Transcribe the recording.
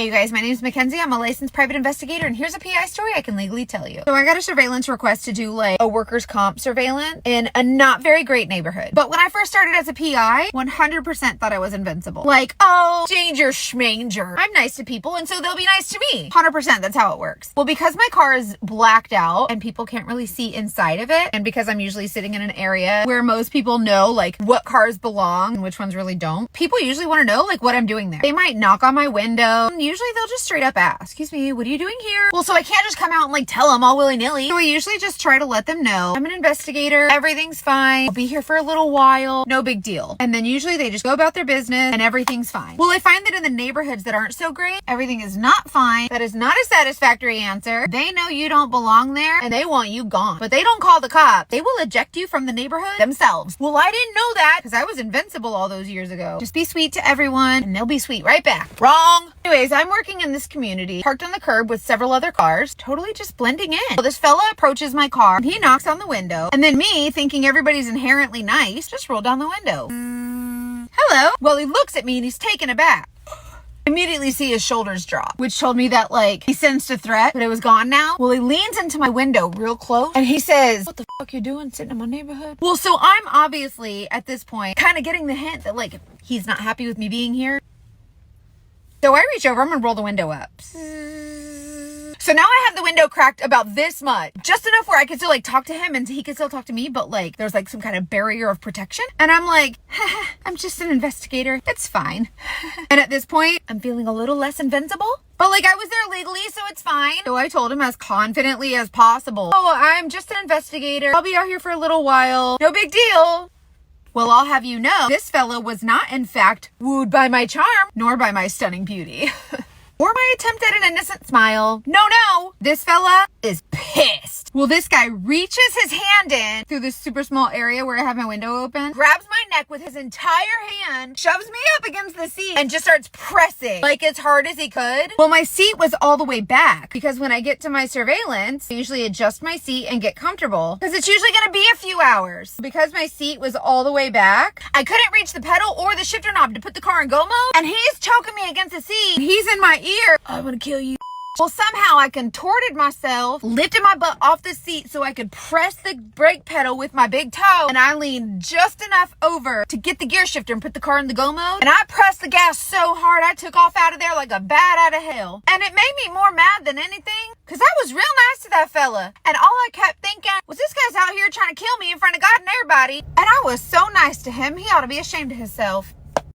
Hey you guys, my name is Mackenzie. I'm a licensed private investigator, and here's a PI story I can legally tell you. So I got a surveillance request to do like a workers' comp surveillance in a not very great neighborhood. But when I first started as a PI, 100% thought I was invincible. Like, oh, danger schmanger. I'm nice to people, and so they'll be nice to me. 100%, that's how it works. Well, because my car is blacked out and people can't really see inside of it, and because I'm usually sitting in an area where most people know like what cars belong and which ones really don't, people usually want to know like what I'm doing there. They might knock on my window. Usually they'll just straight up ask, excuse me, what are you doing here? Well, so I can't just come out and like tell them all willy-nilly. So I usually just try to let them know I'm an investigator. Everything's fine. I'll be here for a little while. No big deal. And then usually they just go about their business and everything's fine. Well, I find that in the neighborhoods that aren't so great, everything is not fine. That is not a satisfactory answer. They know you don't belong there and they want you gone. But they don't call the cops. They will eject you from the neighborhood themselves. Well, I didn't know that because I was invincible all those years ago. Just be sweet to everyone and they'll be sweet right back. Wrong. Anyways, I'm working in this community, parked on the curb with several other cars, totally just blending in. Well, this fella approaches my car, and he knocks on the window, and then me, thinking everybody's inherently nice, just roll down the window. Hello. Well, he looks at me and he's taken aback. Immediately see his shoulders drop, which told me that like he sensed a threat, but it was gone now. Well, he leans into my window real close and he says, what the fuck you doing sitting in my neighborhood? Well, so I'm obviously at this point kind of getting the hint that like he's not happy with me being here. So I reach over, I'm gonna roll the window up. So now I have the window cracked about this much, just enough where I could still like talk to him and he could still talk to me, but like there's like some kind of barrier of protection. And I'm like, I'm just an investigator. It's fine. And at this point, I'm feeling a little less invincible. But like I was there legally, so it's fine. So I told him as confidently as possible, oh, I'm just an investigator. I'll be out here for a little while. No big deal. Well, I'll have you know, this fella was not, in fact, wooed by my charm, nor by my stunning beauty. Or my attempt at an innocent smile. No, this fella is pissed. Well, this guy reaches his hand in through this super small area where I have my window open, grabs my neck with his entire hand, shoves me up against the seat, and just starts pressing like as hard as he could. Well, my seat was all the way back because when I get to my surveillance, I usually adjust my seat and get comfortable because it's usually going to be a few hours. Because my seat was all the way back, I couldn't reach the pedal or the shifter knob to put the car in go mode, and he's choking me against the seat. He's in my ear. I want to kill you. Well, somehow I contorted myself, lifted my butt off the seat so I could press the brake pedal with my big toe, and I leaned just enough over to get the gear shifter and put the car in the go mode, and I pressed the gas so hard I took off out of there like a bat out of hell. And it made me more mad than anything because I was real nice to that fella, and all I kept thinking was this guy's out here trying to kill me in front of God and everybody, and I was so nice to him, he ought to be ashamed of himself.